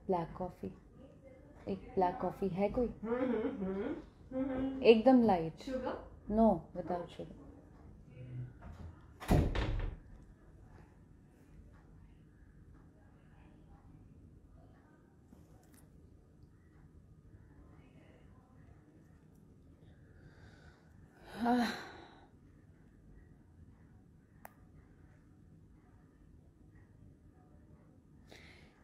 Black coffee, एक black coffee है कोई? एकदम light. Sugar? No, without sugar.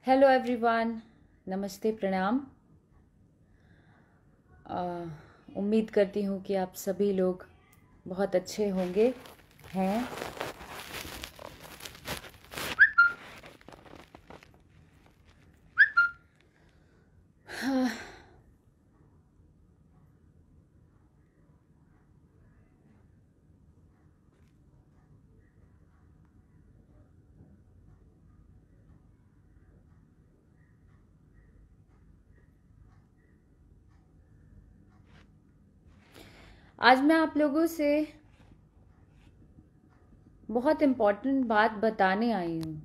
Hello everyone, नमस्ते, प्रणाम। उम्मीद करती हूँ कि आप सभी लोग बहुत अच्छे होंगे, हैं। आज मैं आप लोगों से बहुत इम्पोर्टेंट बात बताने आई हूँ।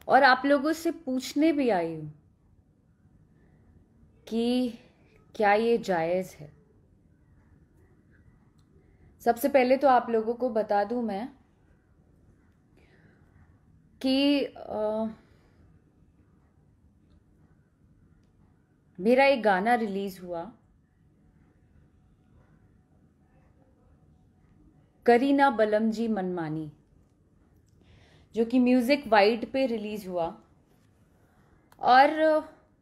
और आप लोगों से पूछने भी आई हूँ कि क्या ये जायज़ है। सबसे पहले तो आप लोगों को बता दूँ मैं कि मेरा एक गाना रिलीज हुआ, करीना बलम जी मनमानी, जो कि म्यूजिक वाइड पे रिलीज हुआ। और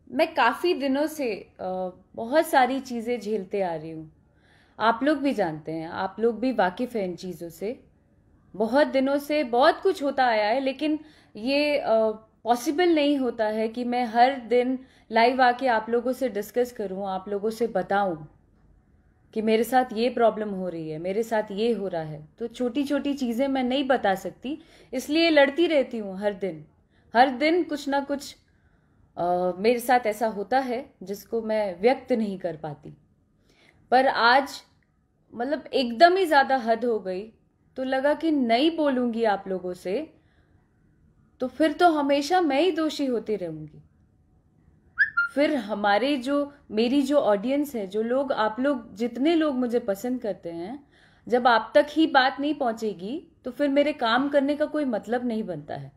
मैं काफ़ी दिनों से बहुत सारी चीज़ें झेलते आ रही हूँ। आप लोग भी जानते हैं, आप लोग भी वाकिफ़ हैं इन चीज़ों से। बहुत दिनों से बहुत कुछ होता आया है, लेकिन ये पॉसिबल नहीं होता है कि मैं हर दिन लाइव आके आप लोगों से डिस्कस करूं, आप लोगों से बताऊं कि मेरे साथ ये प्रॉब्लम हो रही है, मेरे साथ ये हो रहा है। तो छोटी छोटी चीज़ें मैं नहीं बता सकती, इसलिए लड़ती रहती हूँ हर दिन कुछ ना कुछ मेरे साथ ऐसा होता है जिसको मैं व्यक्त नहीं कर पाती। पर आज मतलब एकदम ही ज़्यादा हद हो गई, तो लगा कि नहीं बोलूंगी आप लोगों से तो फिर तो हमेशा मैं ही दोषी होती रहूंगी। फिर मेरी जो ऑडियंस है, जो लोग, आप लोग जितने लोग मुझे पसंद करते हैं, जब आप तक ही बात नहीं पहुंचेगी तो फिर मेरे काम करने का कोई मतलब नहीं बनता है।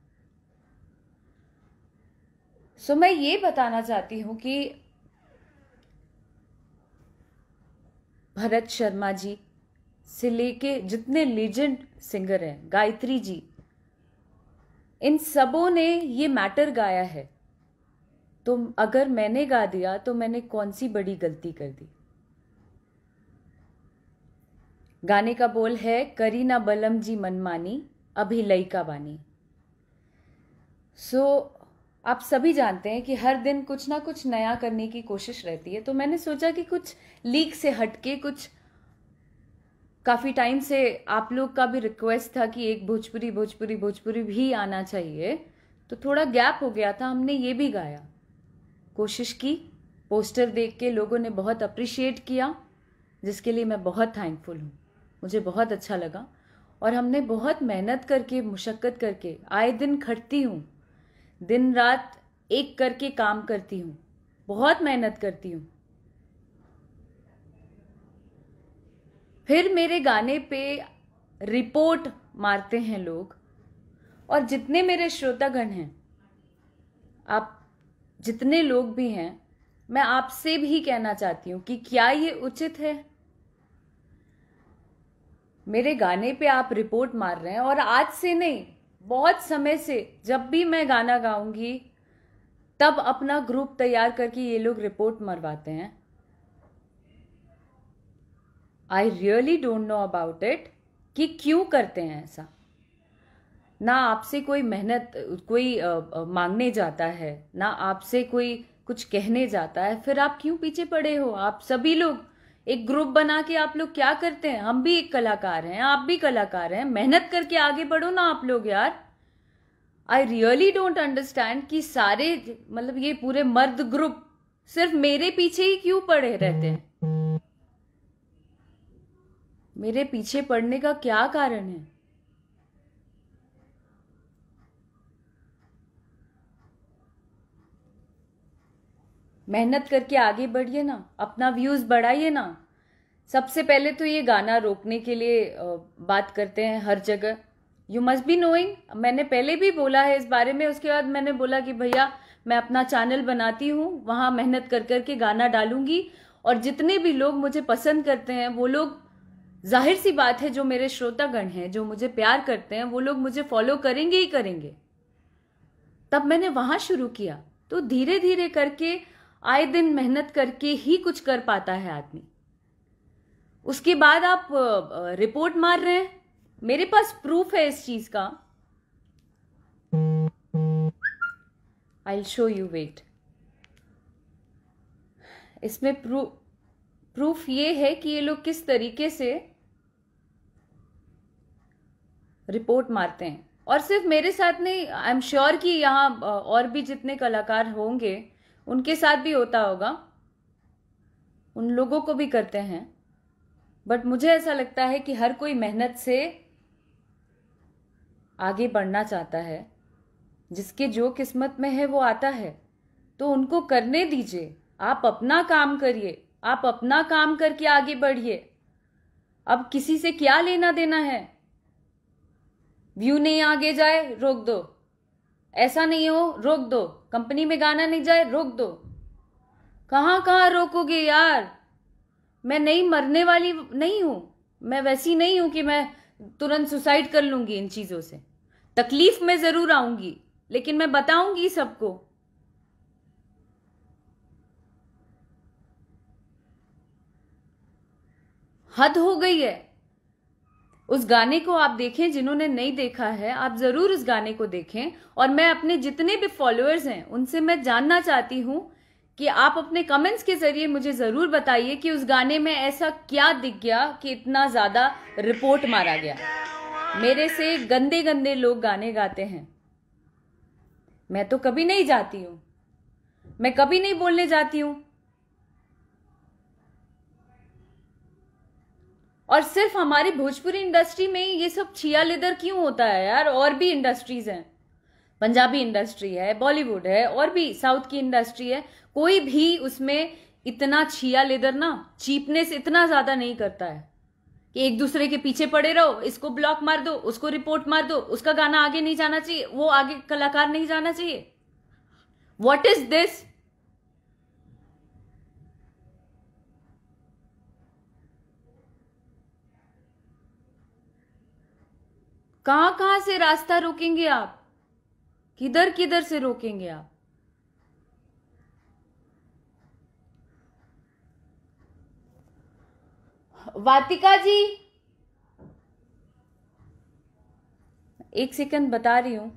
सो मैं ये बताना चाहती हूं कि भरत शर्मा जी से लेके जितने लीजेंड सिंगर हैं, गायत्री जी, इन सबों ने ये मैटर गाया है। तो अगर मैंने गा दिया तो मैंने कौन सी बड़ी गलती कर दी। गाने का बोल है, करीना बलम जी मनमानी, अभी लइका बानी। आप सभी जानते हैं कि हर दिन कुछ ना कुछ नया करने की कोशिश रहती है। तो मैंने सोचा कि कुछ लीक से हटके, कुछ काफी टाइम से आप लोग का भी रिक्वेस्ट था कि एक भोजपुरी भोजपुरी भोजपुरी भी आना चाहिए, तो थोड़ा गैप हो गया था, हमने ये भी गाया, कोशिश की। पोस्टर देख के लोगों ने बहुत अप्रिशिएट किया, जिसके लिए मैं बहुत थैंकफुल हूँ। मुझे बहुत अच्छा लगा। और हमने बहुत मेहनत करके, मुशक्कत करके, आए दिन खटती हूँ, दिन रात एक करके काम करती हूँ, बहुत मेहनत करती हूँ। फिर मेरे गाने पे रिपोर्ट मारते हैं लोग। और जितने मेरे श्रोतागण हैं, आप जितने लोग भी हैं, मैं आपसे भी कहना चाहती हूं कि क्या ये उचित है? मेरे गाने पे आप रिपोर्ट मार रहे हैं। और आज से नहीं, बहुत समय से जब भी मैं गाना गाऊंगी तब अपना ग्रुप तैयार करके ये लोग रिपोर्ट मरवाते हैं। I really don't know about it कि क्यों करते हैं ऐसा। ना आपसे कोई मेहनत कोई मांगने जाता है, ना आपसे कोई कुछ कहने जाता है, फिर आप क्यों पीछे पड़े हो? आप सभी लोग एक ग्रुप बना के आप लोग क्या करते हैं? हम भी एक कलाकार हैं, आप भी कलाकार हैं, मेहनत करके आगे बढ़ो ना आप लोग यार। आई रियली डोंट अंडरस्टैंड कि सारे, मतलब ये पूरे मर्द ग्रुप सिर्फ मेरे पीछे ही क्यों पड़े रहते हैं? मेरे पीछे पड़ने का क्या कारण है? मेहनत करके आगे बढ़िए ना, अपना व्यूज बढ़ाइए ना। सबसे पहले तो ये गाना रोकने के लिए बात करते हैं हर जगह। यू मस्ट बी नोइंग, मैंने पहले भी बोला है इस बारे में। उसके बाद मैंने बोला कि भैया मैं अपना चैनल बनाती हूँ, वहां मेहनत कर करके गाना डालूंगी, और जितने भी लोग मुझे पसंद करते हैं वो लोग, जाहिर सी बात है जो मेरे श्रोतागण हैं, जो मुझे प्यार करते हैं, वो लोग मुझे फॉलो करेंगे ही करेंगे। तब मैंने वहां शुरू किया। तो धीरे धीरे करके आए दिन मेहनत करके ही कुछ कर पाता है आदमी। उसके बाद आप रिपोर्ट मार रहे हैं, मेरे पास प्रूफ है इस चीज का। I will show you, wait. इसमें प्रूफ ये है कि ये लोग किस तरीके से रिपोर्ट मारते हैं। और सिर्फ मेरे साथ नहीं, आई एम श्योर कि यहाँ और भी जितने कलाकार होंगे उनके साथ भी होता होगा, उन लोगों को भी करते हैं। बट मुझे ऐसा लगता है कि हर कोई मेहनत से आगे बढ़ना चाहता है। जिसके जो किस्मत में है वो आता है, तो उनको करने दीजिए। आप अपना काम करिए, आप अपना काम करके आगे बढ़िए। अब किसी से क्या लेना देना है? व्यू नहीं आगे जाए रोक दो, ऐसा नहीं हो रोक दो, कंपनी में गाना नहीं जाए रोक दो। कहां कहां रोकोगे यार? मैं नहीं मरने वाली नहीं हूं, मैं वैसी नहीं हूं कि मैं तुरंत सुसाइड कर लूंगी इन चीजों से। तकलीफ में जरूर आऊंगी, लेकिन मैं बताऊंगी सबको। हद हो गई है। उस गाने को आप देखें, जिन्होंने नहीं देखा है आप जरूर उस गाने को देखें। और मैं अपने जितने भी फॉलोअर्स हैं उनसे मैं जानना चाहती हूं कि आप अपने कमेंट्स के जरिए मुझे जरूर बताइए कि उस गाने में ऐसा क्या दिख गया कि इतना ज्यादा रिपोर्ट मारा गया। मेरे से गंदे गंदे लोग गाने गाते हैं, मैं तो कभी नहीं जाती हूं, मैं कभी नहीं बोलने जाती हूं। और सिर्फ हमारी भोजपुरी इंडस्ट्री में ये सब छिया लेदर क्यों होता है यार? और भी इंडस्ट्रीज हैं, पंजाबी इंडस्ट्री है, बॉलीवुड है, और भी साउथ की इंडस्ट्री है। कोई भी उसमें इतना छिया लेदर ना, चीपनेस इतना ज्यादा नहीं करता है कि एक दूसरे के पीछे पड़े रहो, इसको ब्लॉक मार दो, उसको रिपोर्ट मार दो, उसका गाना आगे नहीं जाना चाहिए, वो आगे कलाकार नहीं जाना चाहिए। What is this? कहां कहां से रास्ता रोकेंगे आप? किधर किधर से रोकेंगे आप? वातिका जी, एक सेकंड बता रही हूं।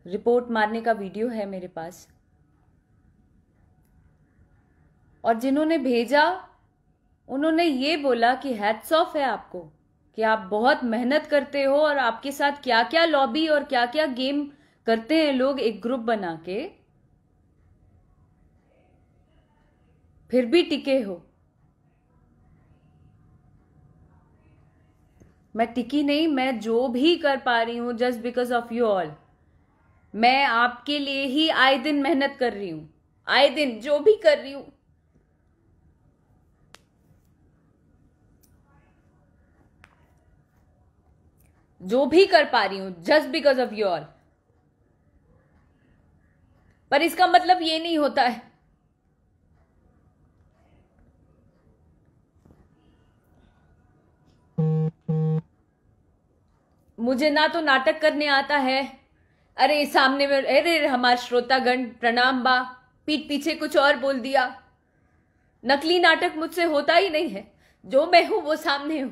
रिपोर्ट मारने का वीडियो है मेरे पास, और जिन्होंने भेजा उन्होंने ये बोला कि हैट्स ऑफ है आपको कि आप बहुत मेहनत करते हो, और आपके साथ क्या क्या लॉबी और क्या क्या गेम करते हैं लोग एक ग्रुप बना के, फिर भी टिके हो। मैं टिकी नहीं, मैं जो भी कर पा रही हूं just because of you all. मैं आपके लिए ही आए दिन मेहनत कर रही हूं, आए दिन जो भी कर रही हूं। जो भी कर पा रही हूं just because of you all. पर इसका मतलब ये नहीं होता है मुझे ना तो नाटक करने आता है। अरे सामने में, अरे हमारे श्रोतागण प्रणाम बा, पीठ पीछे कुछ और बोल दिया। नकली नाटक मुझसे होता ही नहीं है, जो मैं हूं वो सामने हूं।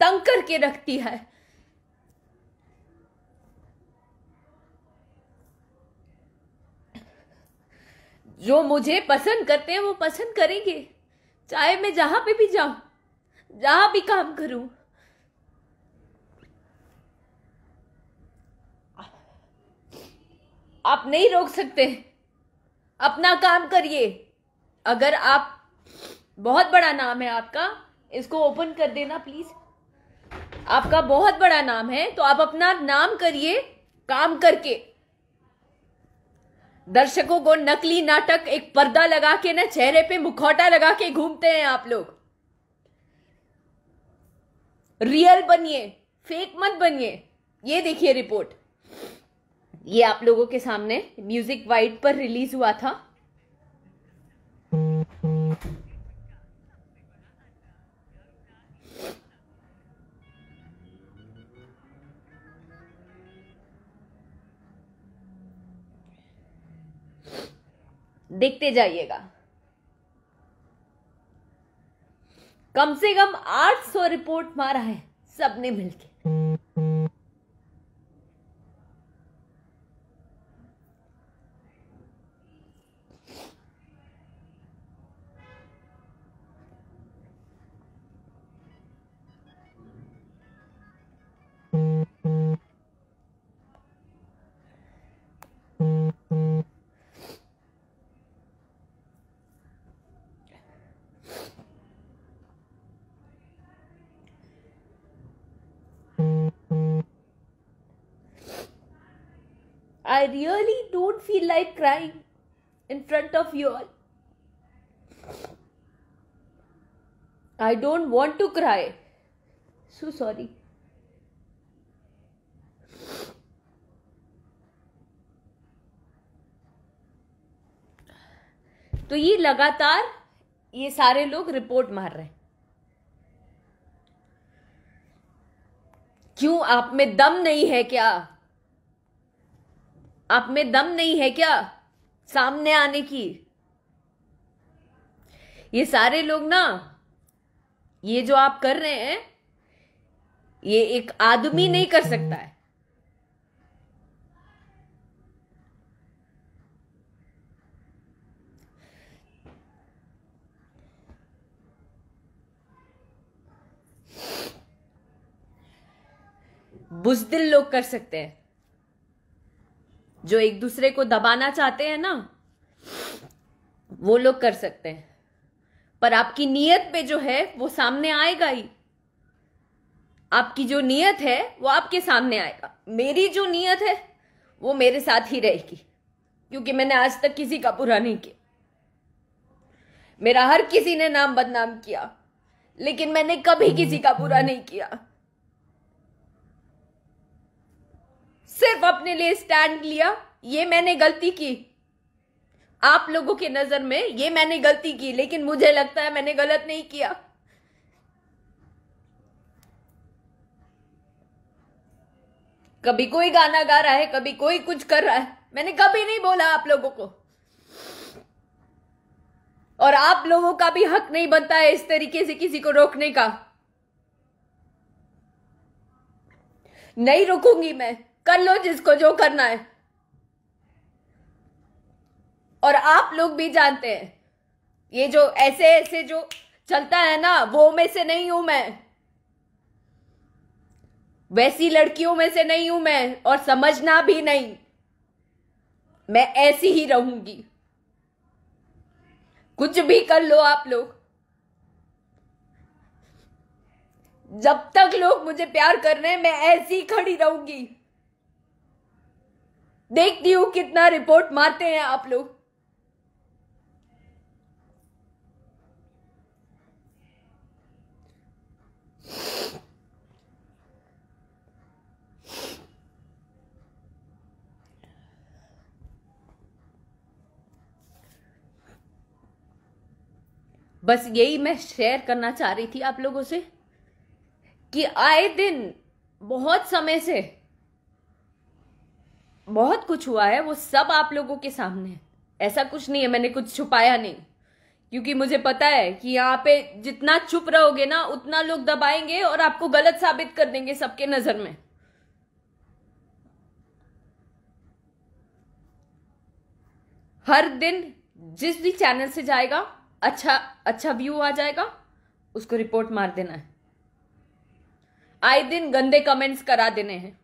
तंग करके रखती है। जो मुझे पसंद करते हैं वो पसंद करेंगे, चाहे मैं जहां पे भी जाऊं, जहां भी काम करूं। आप नहीं रोक सकते, अपना काम करिए। अगर आप, बहुत बड़ा नाम है आपका, इसको ओपन कर देना प्लीज। आपका बहुत बड़ा नाम है, तो आप अपना नाम करिए काम करके। दर्शकों को नकली नाटक, एक पर्दा लगा के ना, चेहरे पे मुखौटा लगा के घूमते हैं आप लोग। रियल बनिए, फेक मत बनिए। ये देखिए रिपोर्ट, ये आप लोगों के सामने म्यूजिक वाइड पर रिलीज हुआ था। देखते जाइएगा। कम से कम 800 रिपोर्ट मारा है सबने मिलके। I really don't feel like crying in front of you all. I don't want to cry. So sorry. तो ये लगातार ये सारे लोग रिपोर्ट मार रहे हैं। क्यों? आप में दम नहीं है क्या? आप में दम नहीं है क्या सामने आने की? ये सारे लोग ना, ये जो आप कर रहे हैं, ये एक आदमी नहीं कर सकता है। बुज़दिल लोग कर सकते हैं, जो एक दूसरे को दबाना चाहते हैं ना, वो लोग कर सकते हैं। पर आपकी नीयत पे जो है वो सामने आएगा ही। आपकी जो नीयत है वो आपके सामने आएगा। मेरी जो नीयत है वो मेरे साथ ही रहेगी, क्योंकि मैंने आज तक किसी का बुरा नहीं किया। मेरा हर किसी ने नाम बदनाम किया, लेकिन मैंने कभी किसी का बुरा नहीं किया। सिर्फ अपने लिए स्टैंड लिया। ये मैंने गलती की, आप लोगों के नजर में ये मैंने गलती की, लेकिन मुझे लगता है मैंने गलत नहीं किया। कभी कोई गाना गा रहा है, कभी कोई कुछ कर रहा है, मैंने कभी नहीं बोला आप लोगों को। और आप लोगों का भी हक नहीं बनता है इस तरीके से किसी को रोकने का। नहीं रुकूंगी मैं, कर लो जिसको जो करना है। और आप लोग भी जानते हैं, ये जो ऐसे ऐसे जो चलता है ना, वो में से नहीं हूं मैं, वैसी लड़कियों में से नहीं हूं मैं, और समझना भी नहीं। मैं ऐसी ही रहूंगी, कुछ भी कर लो आप लोग। जब तक लोग मुझे प्यार कर रहे हैं, मैं ऐसी ही खड़ी रहूंगी। देखती हूं कितना रिपोर्ट मारते हैं आप लोग। बस यही मैं शेयर करना चाह रही थी आप लोगों से, कि आए दिन बहुत समय से बहुत कुछ हुआ है, वो सब आप लोगों के सामने है। ऐसा कुछ नहीं है, मैंने कुछ छुपाया नहीं, क्योंकि मुझे पता है कि यहां पे जितना चुप रहोगे ना, उतना लोग दबाएंगे और आपको गलत साबित कर देंगे सबके नजर में। हर दिन जिस भी चैनल से जाएगा, अच्छा व्यू आ जाएगा, उसको रिपोर्ट मार देना है। आए दिन गंदे कमेंट्स करा देने हैं।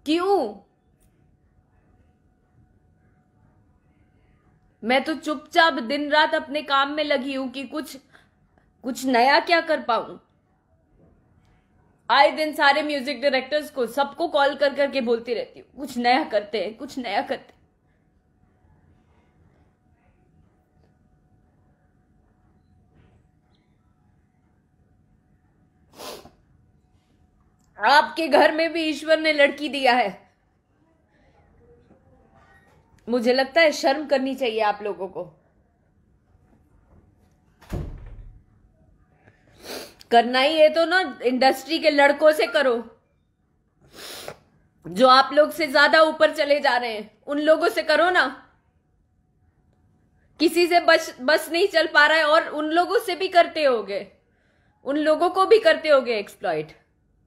क्यों? मैं तो चुपचाप दिन रात अपने काम में लगी हूं कि कुछ कुछ नया क्या कर पाऊं? आए दिन सारे म्यूजिक डायरेक्टर्स को सबको कॉल कर करके बोलती रहती हूँ कुछ नया करते हैं, कुछ नया करते हैं। आपके घर में भी ईश्वर ने लड़की दिया है। मुझे लगता है शर्म करनी चाहिए आप लोगों को। करना ही है तो ना इंडस्ट्री के लड़कों से करो, जो आप लोग से ज्यादा ऊपर चले जा रहे हैं, उन लोगों से करो ना। किसी से बस नहीं चल पा रहा है और उन लोगों से भी करते होगे, उन लोगों को भी करते होगे एक्सप्लॉइट।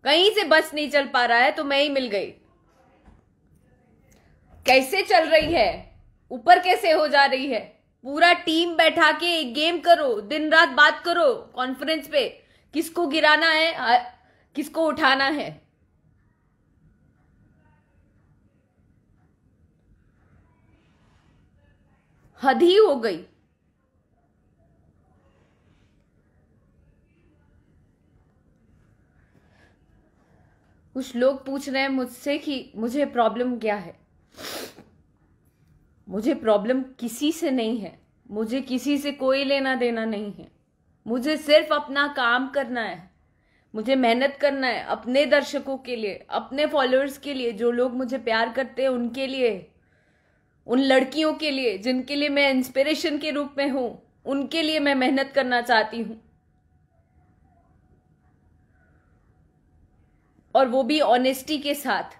कहीं से बस नहीं चल पा रहा है तो मैं ही मिल गई। कैसे चल रही है, ऊपर कैसे हो जा रही है? पूरा टीम बैठा के एक गेम करो, दिन रात बात करो कॉन्फ्रेंस पे, किसको गिराना है, किसको उठाना है। हद ही हो गई। कुछ लोग पूछ रहे हैं मुझसे कि मुझे प्रॉब्लम क्या है। मुझे प्रॉब्लम किसी से नहीं है, मुझे किसी से कोई लेना देना नहीं है। मुझे सिर्फ अपना काम करना है, मुझे मेहनत करना है अपने दर्शकों के लिए, अपने फॉलोअर्स के लिए, जो लोग मुझे प्यार करते हैं उनके लिए, उन लड़कियों के लिए जिनके लिए मैं इंस्पिरेशन के रूप में हूं, उनके लिए मैं मेहनत करना चाहती हूं। और वो भी ऑनेस्टी के साथ।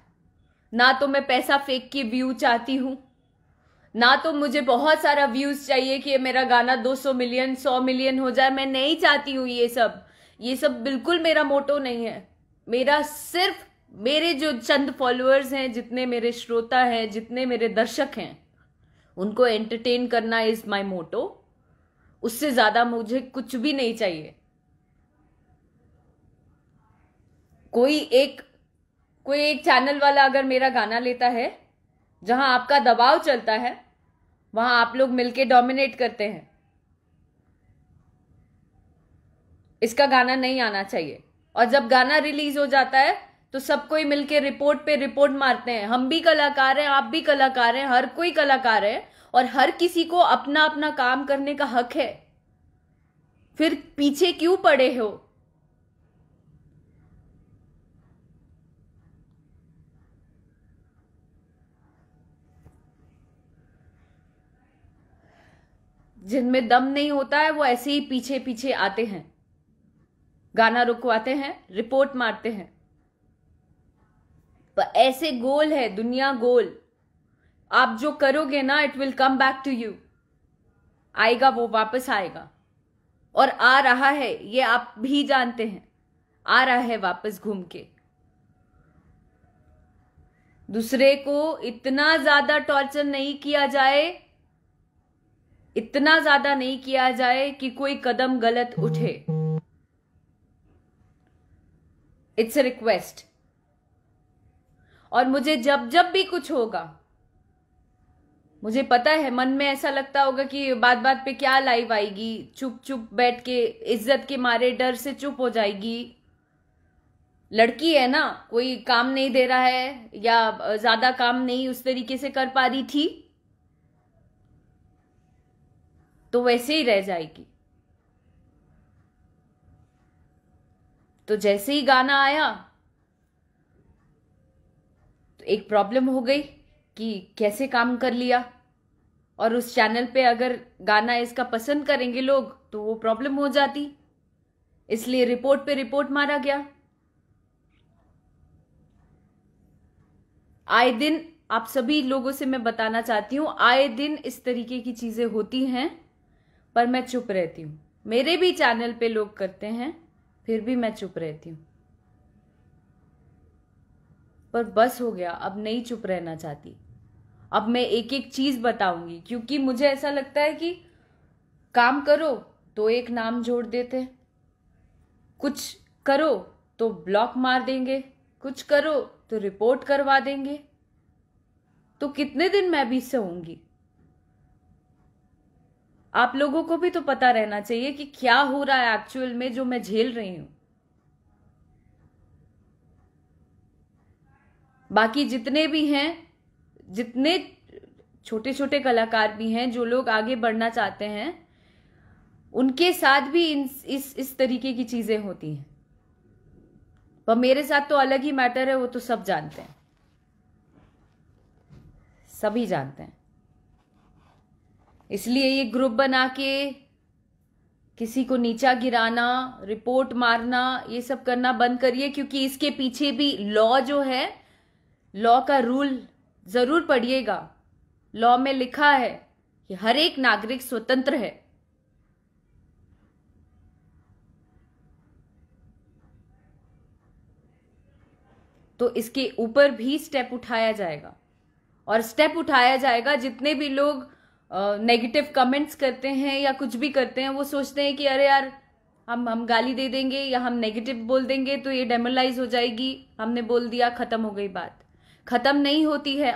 ना तो मैं पैसा फेंक के व्यू चाहती हूं, ना तो मुझे बहुत सारा व्यूज चाहिए कि मेरा गाना 200 मिलियन 100 मिलियन हो जाए। मैं नहीं चाहती हूं ये सब बिल्कुल मेरा मोटो नहीं है। मेरा सिर्फ मेरे जो चंद फॉलोअर्स हैं, जितने मेरे श्रोता हैं, जितने मेरे दर्शक हैं, उनको एंटरटेन करना इज माय मोटो। उससे ज्यादा मुझे कुछ भी नहीं चाहिए। कोई एक चैनल वाला अगर मेरा गाना लेता है, जहां आपका दबाव चलता है, वहां आप लोग मिलके डोमिनेट करते हैं। इसका गाना नहीं आना चाहिए। और जब गाना रिलीज हो जाता है तो सब कोई मिलके रिपोर्ट पे रिपोर्ट मारते हैं। हम भी कलाकार हैं, आप भी कलाकार हैं, हर कोई कलाकार है और हर किसी को अपना अपना काम करने का हक है। फिर पीछे क्यों पड़े हो? जिनमें दम नहीं होता है वो ऐसे ही पीछे पीछे आते हैं, गाना रुकवाते हैं, रिपोर्ट मारते हैं। पर ऐसे गोल है दुनिया, गोल। आप जो करोगे ना, it will come back to you. आएगा, वो वापस आएगा। और आ रहा है, ये आप भी जानते हैं, आ रहा है वापस घूम के। दूसरे को इतना ज्यादा टॉर्चर नहीं किया जाए, इतना ज्यादा नहीं किया जाए कि कोई कदम गलत उठे। It's a request. और मुझे जब जब भी कुछ होगा, मुझे पता है मन में ऐसा लगता होगा कि बात बात पे क्या लाइव आएगी, चुप चुप बैठ के इज्जत के मारे डर से चुप हो जाएगी। लड़की है ना, कोई काम नहीं दे रहा है या ज्यादा काम नहीं उस तरीके से कर पा रही थी, तो वैसे ही रह जाएगी। तो जैसे ही गाना आया तो एक प्रॉब्लम हो गई कि कैसे काम कर लिया। और उस चैनल पे अगर गाना इसका पसंद करेंगे लोग तो वो प्रॉब्लम हो जाती, इसलिए रिपोर्ट पे रिपोर्ट मारा गया। आए दिन आप सभी लोगों से मैं बताना चाहती हूं, आए दिन इस तरीके की चीजें होती हैं, पर मैं चुप रहती हूं। मेरे भी चैनल पे लोग करते हैं, फिर भी मैं चुप रहती हूं। पर बस हो गया, अब नहीं चुप रहना चाहती। अब मैं एक एक चीज बताऊंगी, क्योंकि मुझे ऐसा लगता है कि काम करो तो एक नाम जोड़ देते, कुछ करो तो ब्लॉक मार देंगे, कुछ करो तो रिपोर्ट करवा देंगे। तो कितने दिन मैं भी सहूंगी? आप लोगों को भी तो पता रहना चाहिए कि क्या हो रहा है एक्चुअल में जो मैं झेल रही हूं। बाकी जितने भी हैं, जितने छोटे छोटे कलाकार भी हैं, जो लोग आगे बढ़ना चाहते हैं, उनके साथ भी इस तरीके की चीजें होती हैं। पर मेरे साथ तो अलग ही मैटर है, वो तो सब जानते हैं, सभी जानते हैं। इसलिए ये ग्रुप बना के किसी को नीचा गिराना, रिपोर्ट मारना, ये सब करना बंद करिए, क्योंकि इसके पीछे भी लॉ जो है, लॉ का रूल जरूर पढ़िएगा। लॉ में लिखा है कि हर एक नागरिक स्वतंत्र है। तो इसके ऊपर भी स्टेप उठाया जाएगा, और स्टेप उठाया जाएगा। जितने भी लोग नेगेटिव कमेंट्स करते हैं या कुछ भी करते हैं, वो सोचते हैं कि अरे यार हम गाली दे देंगे या हम नेगेटिव बोल देंगे तो ये डेमोरलाइज हो जाएगी, हमने बोल दिया, खत्म हो गई बात। खत्म नहीं होती है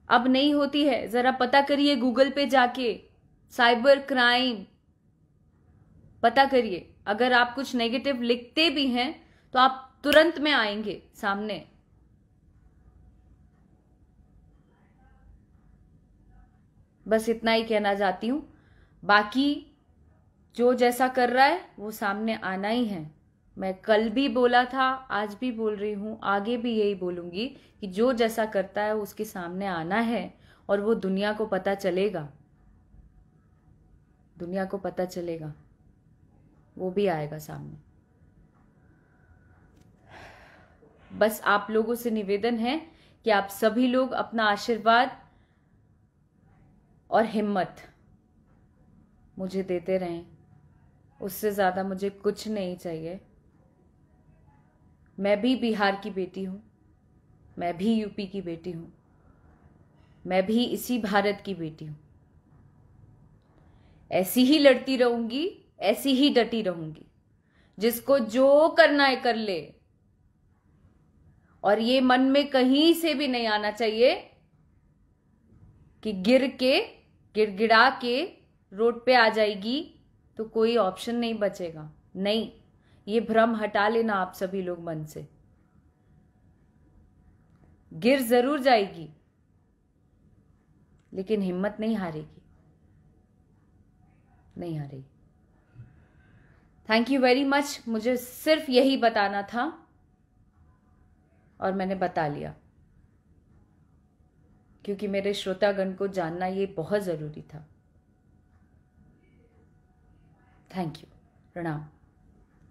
अब नहीं होती है। जरा पता करिए गूगल पे जाके, साइबर क्राइम पता करिए। अगर आप कुछ नेगेटिव लिखते भी हैं तो आप तुरंत में आएंगे सामने। बस इतना ही कहना चाहती हूं। बाकी जो जैसा कर रहा है वो सामने आना ही है। मैं कल भी बोला था, आज भी बोल रही हूं, आगे भी यही बोलूंगी कि जो जैसा करता है उसके सामने आना है, और वो दुनिया को पता चलेगा। दुनिया को पता चलेगा, वो भी आएगा सामने। बस आप लोगों से निवेदन है कि आप सभी लोग अपना आशीर्वाद और हिम्मत मुझे देते रहें। उससे ज्यादा मुझे कुछ नहीं चाहिए। मैं भी बिहार की बेटी हूं, मैं भी यूपी की बेटी हूं, मैं भी इसी भारत की बेटी हूं। ऐसी ही लड़ती रहूंगी, ऐसी ही डटी रहूंगी। जिसको जो करना है कर ले, और ये मन में कहीं से भी नहीं आना चाहिए कि गिड़गिड़ा के रोड पे आ जाएगी तो कोई ऑप्शन नहीं बचेगा। नहीं, ये भ्रम हटा लेना आप सभी लोग मन से। गिर जरूर जाएगी, लेकिन हिम्मत नहीं हारेगी, नहीं हारेगी। Thank you very much. मुझे सिर्फ यही बताना था और मैंने बता लिया, क्योंकि मेरे श्रोतागण को जानना ये बहुत जरूरी था। थैंक यू, प्रणाम।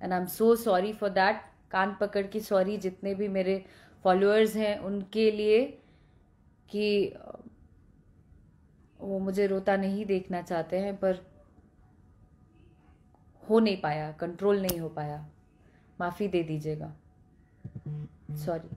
And I am so sorry for that. कान पकड़ के सॉरी जितने भी मेरे फॉलोअर्स हैं उनके लिए, कि वो मुझे रोता नहीं देखना चाहते हैं, पर हो नहीं पाया, कंट्रोल नहीं हो पाया। माफ़ी दे दीजिएगा, सॉरी।